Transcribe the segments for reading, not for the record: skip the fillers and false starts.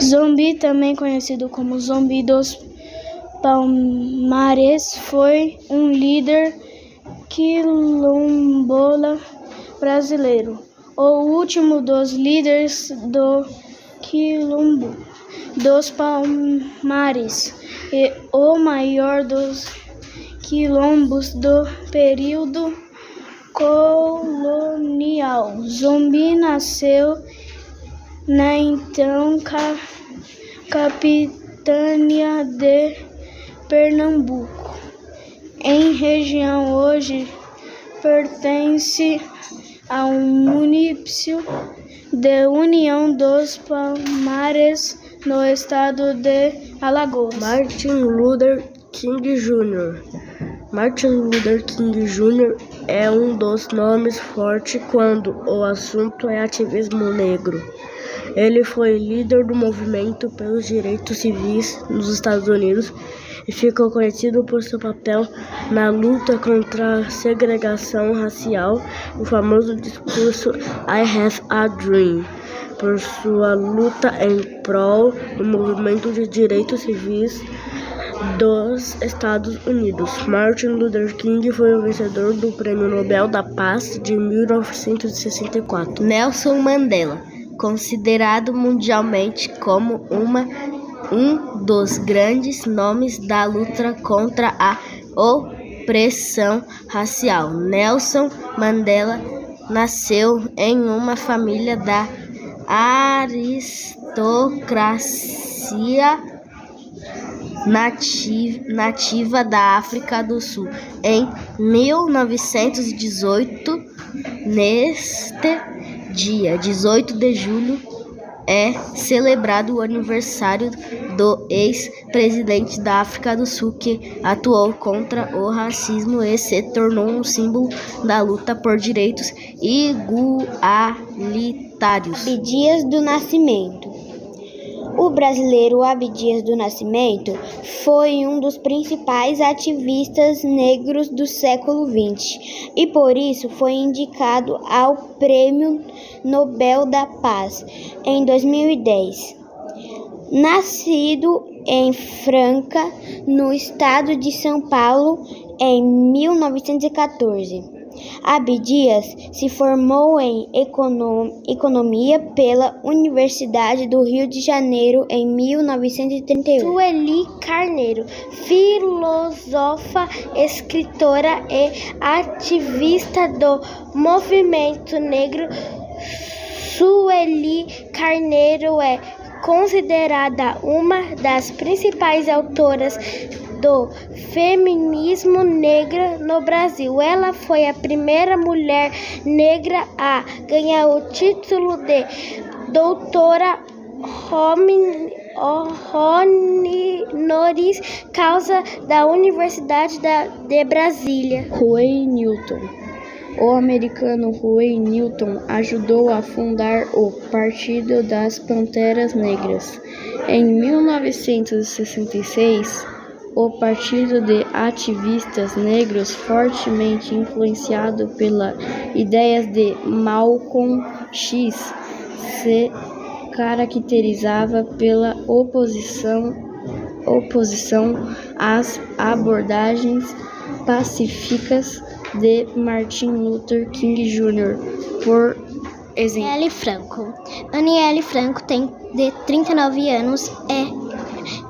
Zumbi, também conhecido como Zumbi dos Palmares, foi um líder quilombola brasileiro, o último dos líderes do Quilombo dos Palmares e o maior dos quilombos do período colonial. Zumbi nasceu na então capitania de Pernambuco, em região hoje pertence ao município de União dos Palmares, no estado de Alagoas. Martin Luther King Jr. Martin Luther King Jr. é um dos nomes fortes quando o assunto é ativismo negro. Ele foi líder do movimento pelos direitos civis nos Estados Unidos e ficou conhecido por seu papel na luta contra a segregação racial, o famoso discurso I Have a Dream, por sua luta em prol do movimento de direitos civis dos Estados Unidos. Martin Luther King foi o vencedor do Prêmio Nobel da Paz de 1964. Nelson Mandela, considerado mundialmente como um dos grandes nomes da luta contra a opressão racial. Nelson Mandela nasceu em uma família da aristocracia nativa da África do Sul. Em 1918, neste dia 18 de julho, é celebrado o aniversário do ex-presidente da África do Sul, que atuou contra o racismo e se tornou um símbolo da luta por direitos igualitários. Abdias do Nascimento. O brasileiro Abdias do Nascimento foi um dos principais ativistas negros do século XX e por isso foi indicado ao Prêmio Nobel da Paz em 2010. Nascido em Franca, no estado de São Paulo, em 1914. Abdias se formou em economia pela Universidade do Rio de Janeiro em 1931. Sueli Carneiro, filósofa, escritora e ativista do movimento negro. Sueli Carneiro é considerada uma das principais autoras do feminismo negro no Brasil. Ela foi a primeira mulher negra a ganhar o título de doutora honoris causa da Universidade de Brasília. Huey Newton. O americano Huey Newton ajudou a fundar o Partido das Panteras Negras. Em 1966, o Partido de Ativistas Negros, fortemente influenciado pelas ideias de Malcolm X, se caracterizava pela oposição às abordagens pacíficas de Martin Luther King Jr., por exemplo. Aniele Franco tem de 39 anos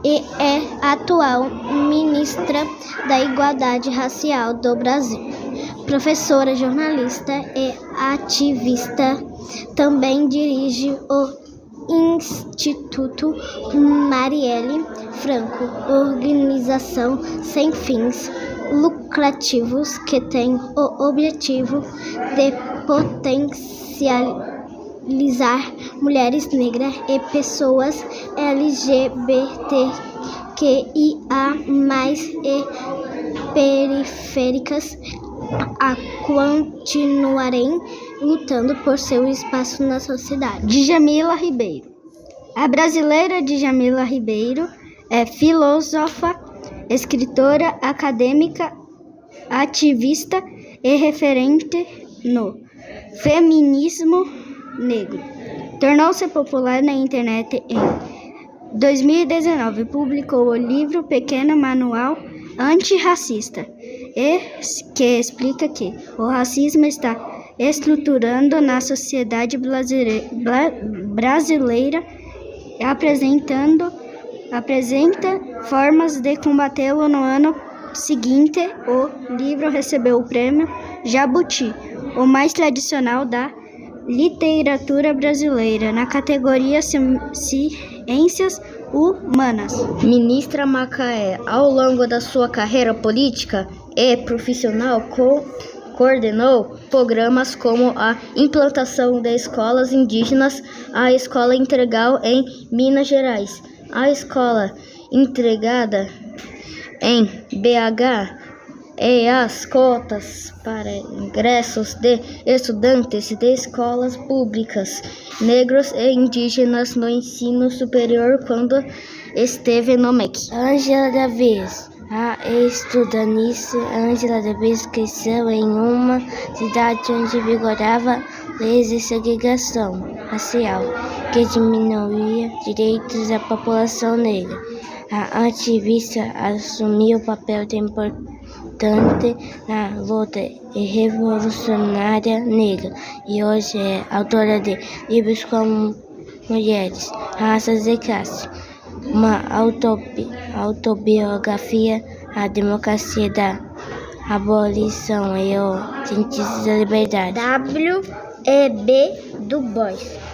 e é atual ministra da Igualdade Racial do Brasil. Professora, jornalista e ativista, também dirige o Instituto Marielle Franco, organização sem fins lucrativos que tem o objetivo de potencializar mulheres negras e pessoas LGBTQIA+, e periféricas a continuarem lutando por seu espaço na sociedade. Djamila Ribeiro. A brasileira Djamila Ribeiro é filósofa, escritora, acadêmica, ativista e referente no feminismo negro. Tornou-se popular na internet em 2019, publicou o livro Pequeno Manual Antirracista, que explica que o racismo está estruturando na sociedade brasileira e apresenta formas de combatê-lo. No ano seguinte, o livro recebeu o prêmio Jabuti, o mais tradicional da literatura brasileira, na categoria Ciências Humanas. Ministra Macaé, ao longo da sua carreira política e profissional, coordenou programas como a implantação de escolas indígenas, a Escola Integral em Minas Gerais, a Escola Integrada em BH e as cotas para ingressos de estudantes de escolas públicas negros e indígenas no ensino superior quando esteve no MEC. Ângela Davis. A estudante Ângela Davis cresceu em uma cidade onde vigorava leis de segregação racial que diminuía direitos da população negra. A ativista assumiu o papel de importante na luta revolucionária negra e hoje é autora de livros como Mulheres, Raças e Classe, uma autobiografia, A Democracia da Abolição e o Sentido da Liberdade. W.E.B. Du Bois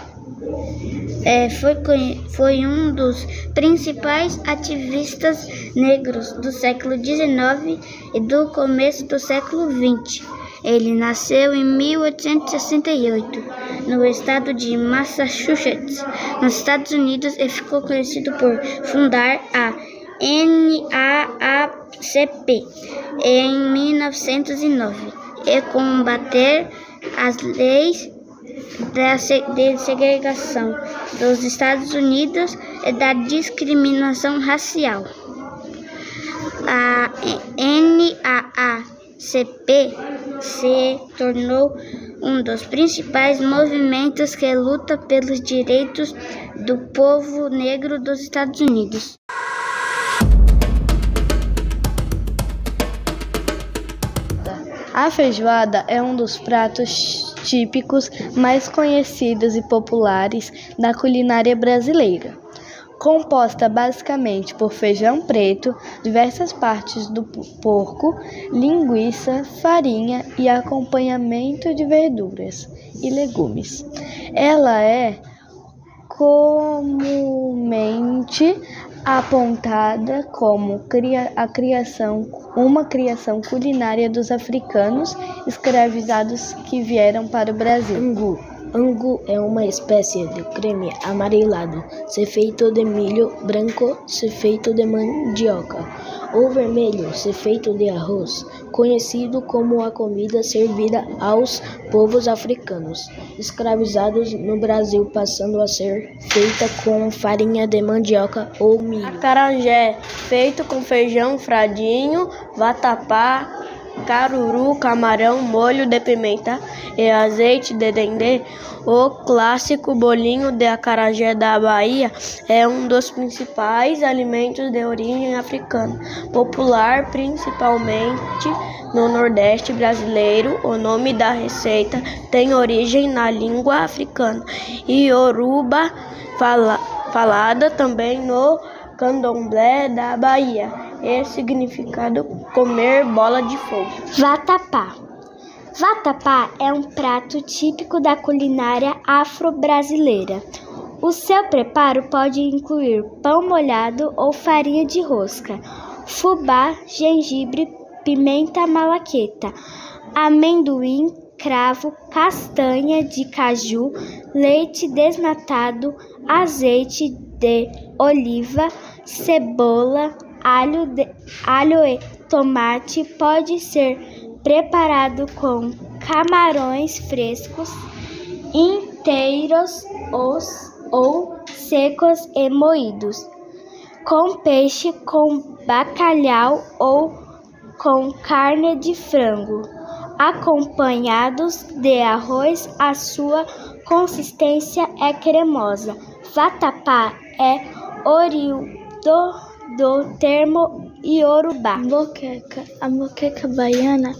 foi um dos principais ativistas negros do século XIX e do começo do século XX. Ele nasceu em 1868, no estado de Massachusetts, nos Estados Unidos, e ficou conhecido por fundar a NAACP em 1909 e combater as leis de segregação dos Estados Unidos e da discriminação racial. A NAACP se tornou um dos principais movimentos que luta pelos direitos do povo negro dos Estados Unidos. A feijoada é um dos pratos típicos mais conhecidos e populares da culinária brasileira. Composta basicamente por feijão preto, diversas partes do porco, linguiça, farinha e acompanhamento de verduras e legumes. Ela é comumente apontada como uma criação culinária dos africanos escravizados que vieram para o Brasil. Angu é uma espécie de creme amarelado, se feito de milho branco, se feito de mandioca, ou vermelho, se feito de arroz, conhecido como a comida servida aos povos africanos escravizados no Brasil, passando a ser feita com farinha de mandioca ou milho. Acarajé, feito com feijão fradinho, vatapá, caruru, camarão, molho de pimenta e azeite de dendê. O clássico bolinho de acarajé da Bahia é um dos principais alimentos de origem africana, popular principalmente no Nordeste brasileiro. O nome da receita tem origem na língua africana Yoruba, falada também no candomblé da Bahia, e significado comer bola de fogo. Vatapá. Vatapá é um prato típico da culinária afro-brasileira. O seu preparo pode incluir pão molhado ou farinha de rosca, fubá, gengibre, pimenta malaqueta, amendoim, cravo, castanha de caju, leite desnatado, azeite de oliva, cebola, alho e tomate. Pode ser preparado com camarões frescos, inteiros ou secos e moídos, com peixe, com bacalhau ou com carne de frango, acompanhados de arroz. A sua consistência é cremosa. Vatapá é oriundo do termo iorubá. Moqueca. A moqueca baiana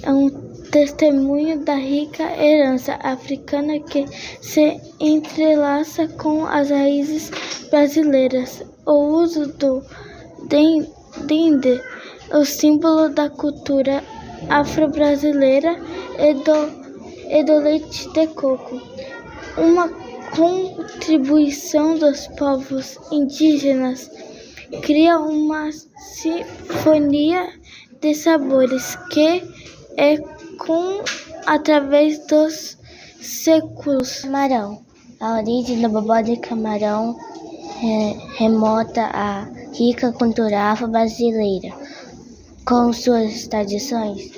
é um testemunho da rica herança africana que se entrelaça com as raízes brasileiras. O uso do dendê, o símbolo da cultura afro-brasileira e do leite de coco, uma contribuição dos povos indígenas, cria uma sinfonia de sabores que através dos séculos. Camarão. A origem do bobó de camarão remota à rica cultura afro-brasileira, com suas tradições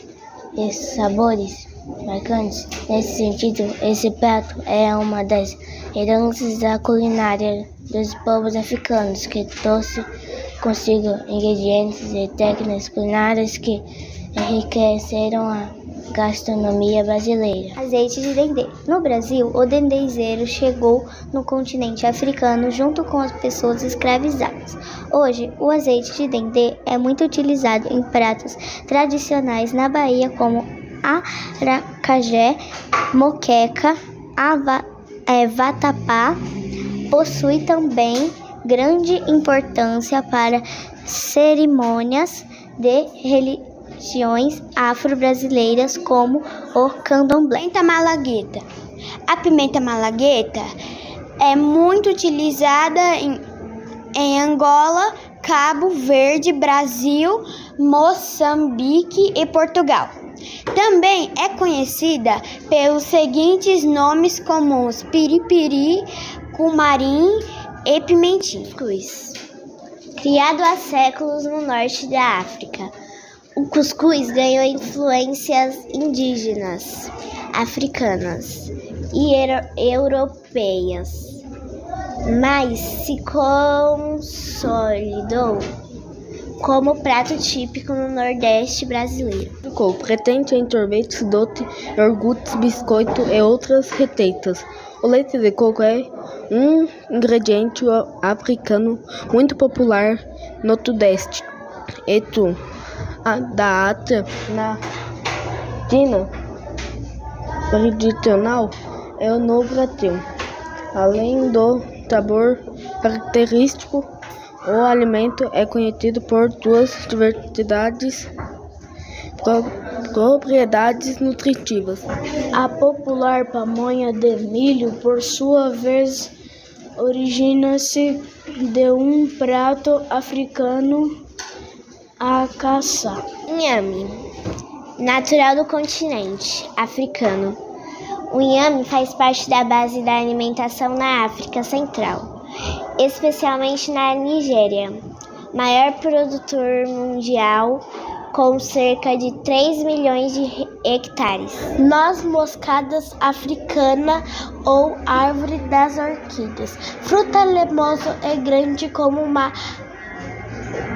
e sabores marcantes. Nesse sentido, esse prato é uma das heranças da culinária dos povos africanos, que trouxe consigo ingredientes e técnicas culinárias que enriqueceram a gastronomia brasileira. Azeite de dendê. No Brasil, o dendezeiro chegou no continente africano junto com as pessoas escravizadas. Hoje, o azeite de dendê é muito utilizado em pratos tradicionais na Bahia, como acarajé, moqueca, vatapá. Possui também grande importância para cerimônias de religiões afro-brasileiras, como o candomblé. Pimenta malagueta. A pimenta malagueta é muito utilizada em Angola, Cabo Verde, Brasil, Moçambique e Portugal. Também é conhecida pelos seguintes nomes comuns: piripiri, cumarim e pimentinha. Cuscuz. Criado há séculos no norte da África, o cuscuz ganhou influências indígenas, africanas e europeias, mas se consolidou como prato típico no Nordeste brasileiro. Pretende em sorvetes, doce, iogurtes, biscoito e outras receitas. O leite de coco é um ingrediente africano muito popular no Sudeste e da Ásia na China tradicional e no Brasil. Além do sabor característico, o alimento é conhecido por suas propriedades nutritivas. A popular pamonha de milho, por sua vez, origina-se de um prato africano, a caça. Inhame. Natural do continente africano. O inhame faz parte da base da alimentação na África Central, especialmente na Nigéria, maior produtor mundial, com cerca de 3 milhões de hectares. Noz moscada africana ou árvore das orquídeas. Fruta lemosa é grande como uma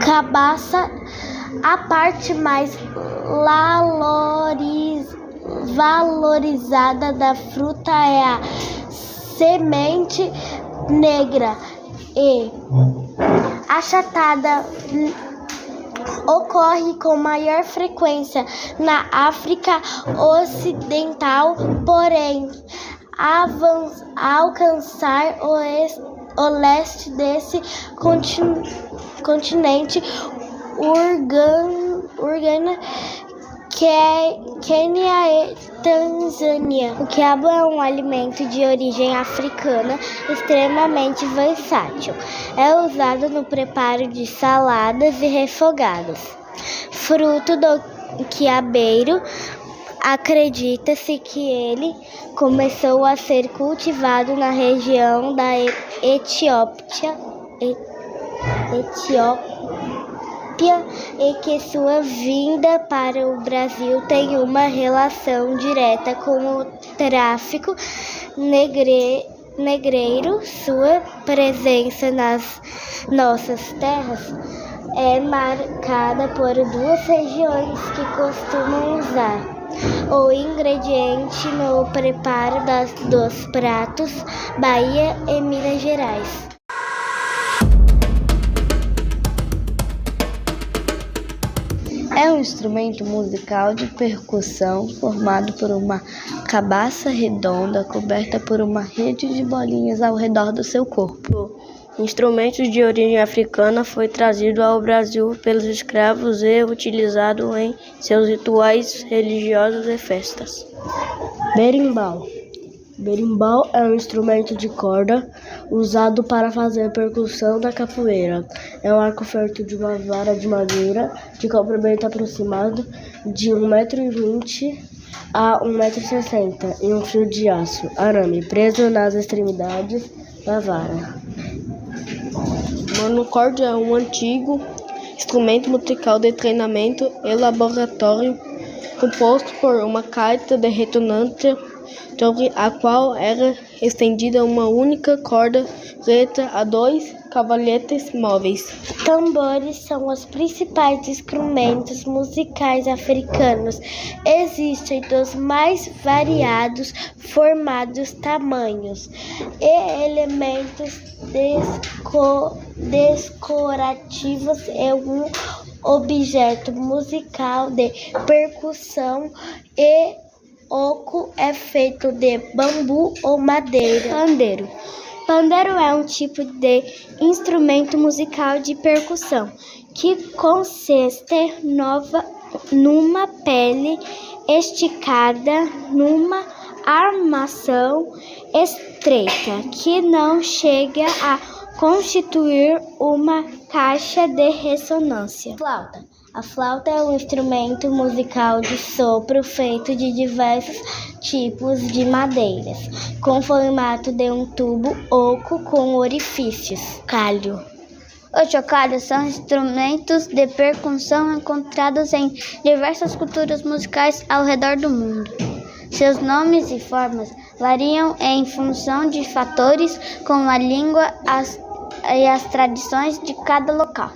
cabaça. A parte mais valorizada da fruta é a semente negra e achatada. Ocorre com maior frequência na África Ocidental, porém, alcançar o leste desse continente, Uganda, Quênia e Tanzânia. O quiabo é um alimento de origem africana extremamente versátil. É usado no preparo de saladas e refogados. Fruto do quiabeiro, acredita-se que ele começou a ser cultivado na região da Etiópia e que sua vinda para o Brasil tem uma relação direta com o tráfico negreiro. Sua presença nas nossas terras é marcada por duas regiões que costumam usar o ingrediente no preparo dos pratos: Bahia e Minas Gerais. instrumento musical de percussão formado por uma cabaça redonda coberta por uma rede de bolinhas ao redor do seu corpo. Instrumento de origem africana, foi trazido ao Brasil pelos escravos e utilizado em seus rituais religiosos e festas. Berimbau. Berimbau é um instrumento de corda usado para fazer percussão da capoeira. É um arco feito de uma vara de madeira de comprimento aproximado de 1,20 m a 1,60 m e um fio de aço, arame, preso nas extremidades da vara. Monocorde é um antigo instrumento musical de treinamento e laboratório composto por uma caixa de ressonância sobre a qual era estendida uma única corda preta a 2 cavalhetes móveis. Tambores são os principais instrumentos musicais africanos. Existem dos mais variados formatos, tamanhos e elementos decorativos. É um objeto musical de percussão e oco é feito de bambu ou madeira. Pandeiro. Pandeiro é um tipo de instrumento musical de percussão que consiste numa pele esticada numa armação estreita que não chega a constituir uma caixa de ressonância. Flauta. A flauta é um instrumento musical de sopro feito de diversos tipos de madeiras, com formato de um tubo oco com orifícios. Chocalho. Os chocalhos são instrumentos de percussão encontrados em diversas culturas musicais ao redor do mundo. Seus nomes e formas variam em função de fatores como a língua e as tradições de cada local.